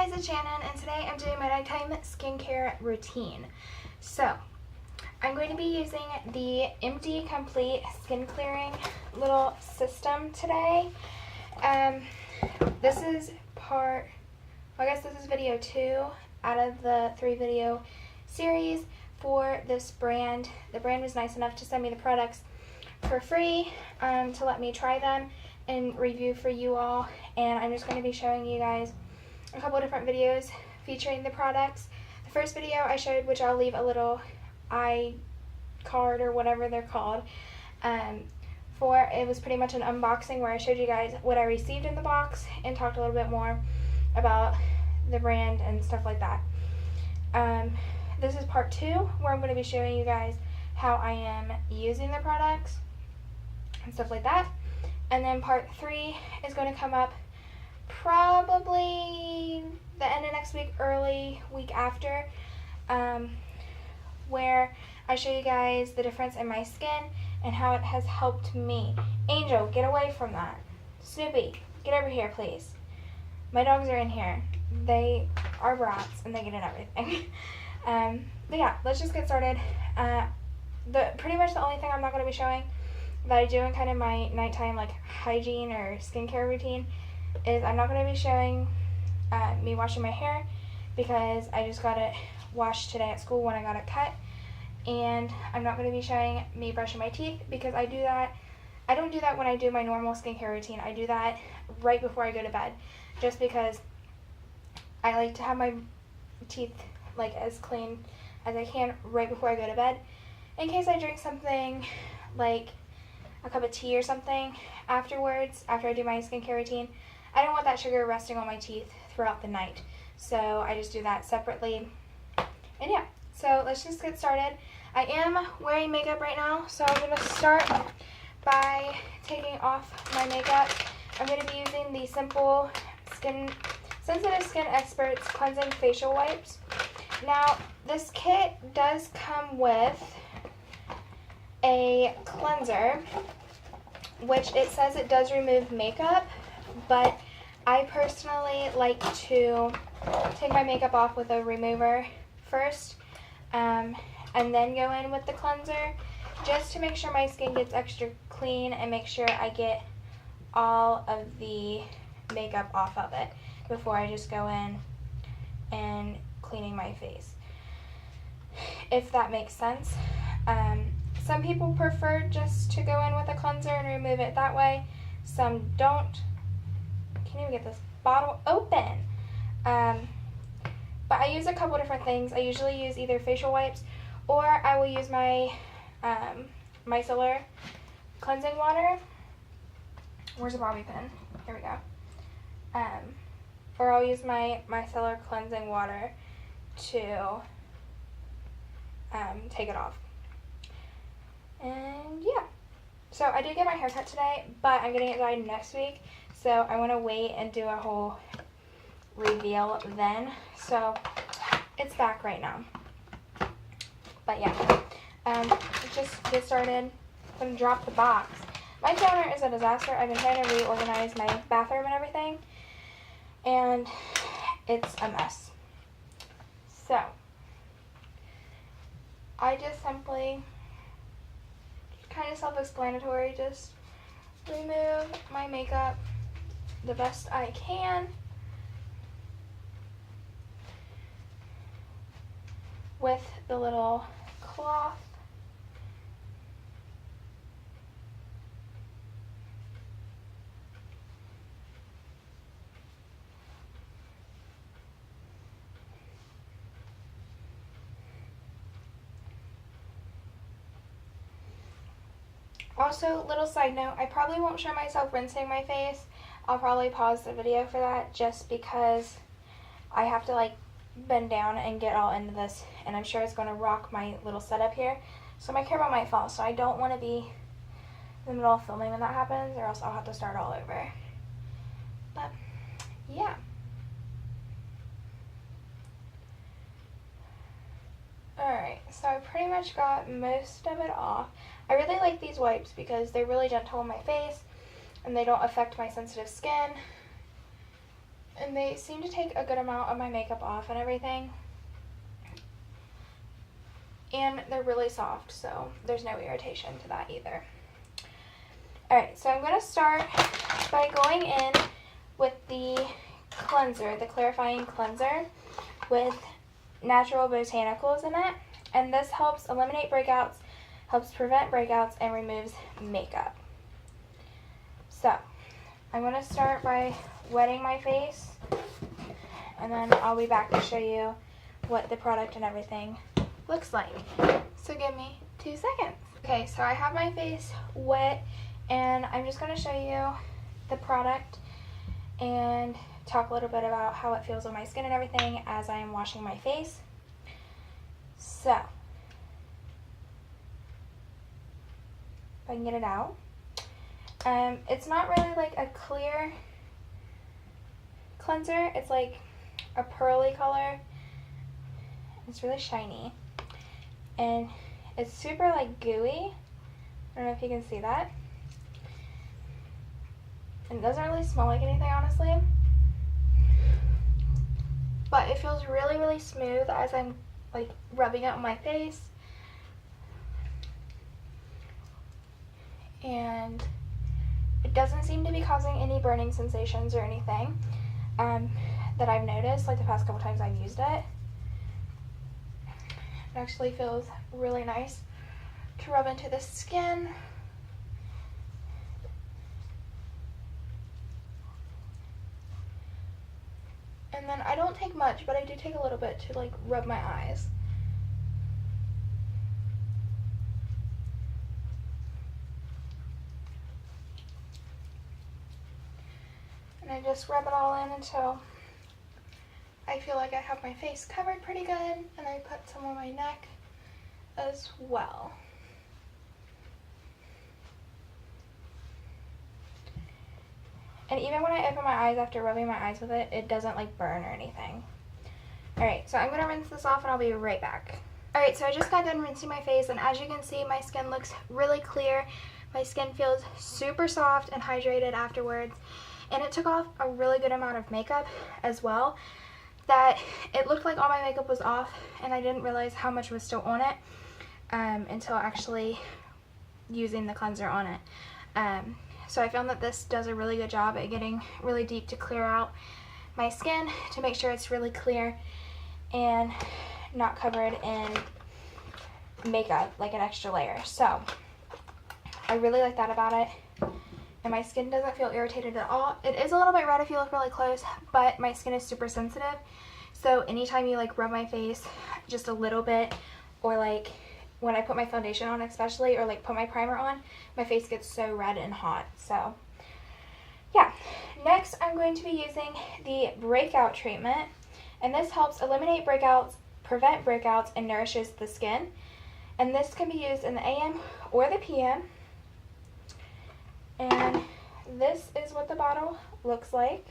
Hey guys, it's Shannon, and today I'm doing my nighttime skincare routine. So, I'm going to be using the MD Complete Skin Clearing little system today. This is video 2 out of the 3 video series for this brand. The brand was nice enough to send me the products for free to let me try them and review for you all, and I'm just going to be showing you guys a couple of different videos featuring the products. The first video I showed, which I'll leave a little iCard or whatever they're called, it was pretty much an unboxing where I showed you guys what I received in the box and talked a little bit more about the brand and stuff like that. This is part 2 where I'm going to be showing you guys how I am using the products and stuff like that. And then part 3 is going to come up probably the end of next week, early week after, where I show you guys the difference in my skin and how it has helped me. Angel, get away from that. Snoopy, get over here, please. My dogs are in here. They are brats and they get in everything. But yeah, let's just get started. Pretty much the only thing I'm not going to be showing that I do in kind of my nighttime like hygiene or skincare routine is I'm not going to be showing me washing my hair, because I just got it washed today at school when I got it cut. And I'm not going to be showing me brushing my teeth, because I don't do that when I do my normal skincare routine. I do that right before I go to bed, just because I like to have my teeth like as clean as I can right before I go to bed, in case I drink something like a cup of tea or something afterwards, after I do my skincare routine. I don't want that sugar resting on my teeth throughout the night, so I just do that separately. And yeah, so let's just get started. I am wearing makeup right now, so I'm going to start by taking off my makeup. I'm going to be using the Simple Sensitive Skin Experts Cleansing Facial Wipes. Now, this kit does come with a cleanser, which it says it does remove makeup, but I personally like to take my makeup off with a remover first, and then go in with the cleanser, just to make sure my skin gets extra clean and make sure I get all of the makeup off of it before I just go in and cleaning my face, if that makes sense. Some people prefer just to go in with a cleanser and remove it that way. Some don't. Can't even get this bottle open. But I use a couple different things. I usually use either facial wipes, or I will use my micellar cleansing water. Where's the bobby pin? Here we go. Or I'll use my micellar cleansing water to take it off. And yeah, so I did get my hair cut today, but I'm getting it dyed next week, so I want to wait and do a whole reveal then. So it's back right now. But yeah, just get started. I'm going to drop the box. My counter is a disaster. I've been trying to reorganize my bathroom and everything, and it's a mess. So I just simply, kind of self-explanatory, just remove my makeup the best I can with the little cloth. Also, little side note, I probably won't show myself rinsing my face. I'll probably pause the video for that, just because I have to like bend down and get all into this, and I'm sure it's going to rock my little setup here, so my camera might fall, so I don't want to be in the middle of filming when that happens, or else I'll have to start all over. But yeah. Alright, so I pretty much got most of it off. I really like these wipes because they're really gentle on my face and they don't affect my sensitive skin. and they seem to take a good amount of my makeup off and everything. And they're really soft, so there's no irritation to that either. Alright, so I'm going to start by going in with the cleanser, the clarifying cleanser with natural botanicals in it. And this helps eliminate breakouts, helps prevent breakouts, and removes makeup. So, I'm going to start by wetting my face, and then I'll be back to show you what the product and everything looks like. So give me 2 seconds. Okay, so I have my face wet, and I'm just going to show you the product and talk a little bit about how it feels on my skin and everything as I am washing my face. So, if I can get it out. It's not really like a clear cleanser. It's like a pearly color. It's really shiny. And it's super like gooey. I don't know if you can see that. And it doesn't really smell like anything, honestly. But it feels really, really smooth as I'm like rubbing it on my face. And it doesn't seem to be causing any burning sensations or anything that I've noticed like the past couple times I've used it. It actually feels really nice to rub into the skin. And then I don't take much, but I do take a little bit to like rub my eyes. And I just rub it all in until I feel like I have my face covered pretty good, and I put some on my neck as well. And even when I open my eyes after rubbing my eyes with it, it doesn't like burn or anything. Alright, so I'm going to rinse this off and I'll be right back. Alright, so I just got done rinsing my face, and as you can see, my skin looks really clear. My skin feels super soft and hydrated afterwards. And it took off a really good amount of makeup as well, that it looked like all my makeup was off, and I didn't realize how much was still on it until actually using the cleanser on it. So I found that this does a really good job at getting really deep to clear out my skin to make sure it's really clear and not covered in makeup, like an extra layer. So I really like that about it. And my skin doesn't feel irritated at all. It is a little bit red if you look really close, but my skin is super sensitive. So anytime you like rub my face just a little bit, or like when I put my foundation on especially, or like put my primer on, my face gets so red and hot. So yeah. Next I'm going to be using the breakout treatment. And this helps eliminate breakouts, prevent breakouts, and nourishes the skin. And this can be used in the AM or the PM. And this is what the bottle looks like.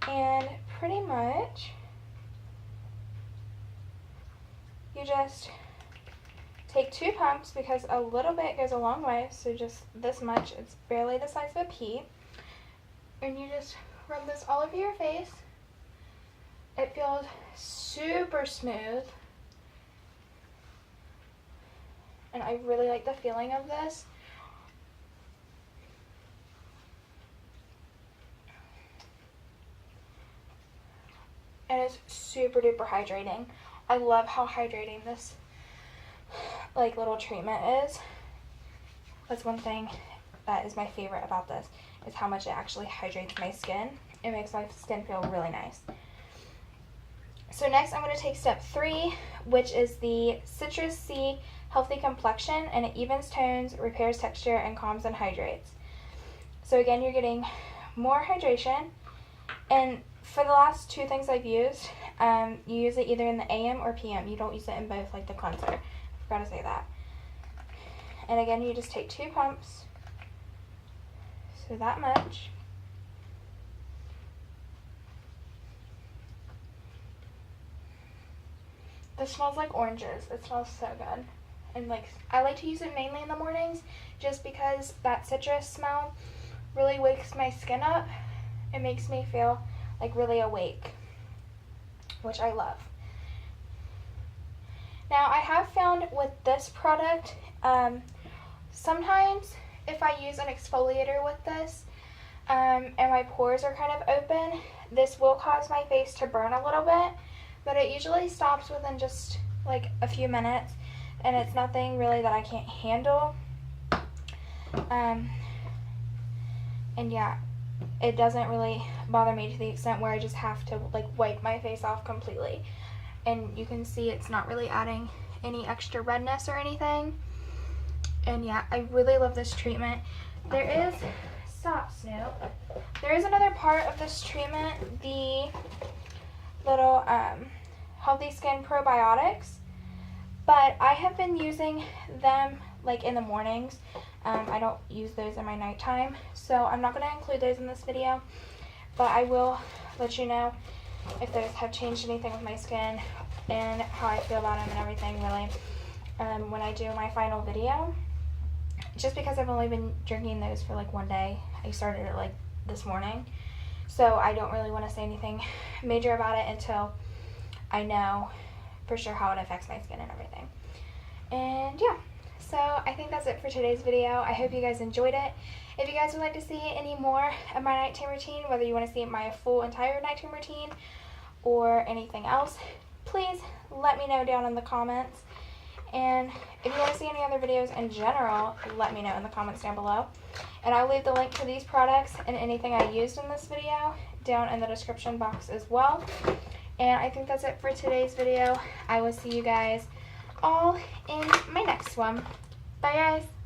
And pretty much you just take 2 pumps, because a little bit goes a long way, so just this much, it's barely the size of a pea. And you just rub this all over your face. It feels super smooth. And I really like the feeling of this. And it's super duper hydrating. I love how hydrating this like little treatment is. That's one thing that is my favorite about this, is how much it actually hydrates my skin. It makes my skin feel really nice. So next I'm going to take step 3, which is the Citrus C Healthy Complexion, and it evens tones, repairs texture, and calms and hydrates. So again, you're getting more hydration. And for the last 2 things I've used, you use it either in the AM or PM. You don't use it in both, like the cleanser. I forgot to say that. And again, you just take 2 pumps, so that much. This smells like oranges. It smells so good. And like, I like to use it mainly in the mornings just because that citrus smell really wakes my skin up It makes me feel like really awake, which I love. Now I have found with this product, sometimes if I use an exfoliator with this, and my pores are kind of open, this will cause my face to burn a little bit, but it usually stops within just like a few minutes, and it's nothing really that I can't handle. And yeah, it doesn't really bother me to the extent where I just have to like wipe my face off completely. And you can see it's not really adding any extra redness or anything. And yeah, I really love this treatment. There is, stop Snoop, there is another part of this treatment, the little Healthy Skin Probiotics, but I have been using them like in the mornings. I don't use those in my nighttime, so I'm not going to include those in this video, but I will let you know if those have changed anything with my skin and how I feel about them and everything, really, when I do my final video. Just because I've only been drinking those for like one day. I started it like this morning, so I don't really want to say anything major about it until I know for sure how it affects my skin and everything. And yeah, so I think that's it for today's video. I hope you guys enjoyed it. If you guys would like to see any more of my nighttime routine, whether you want to see my full entire nighttime routine or anything else, please let me know down in the comments. And if you want to see any other videos in general, let me know in the comments down below. And I'll leave the link to these products and anything I used in this video down in the description box as well. And I think that's it for today's video. I will see you guys all in my next one. Bye guys!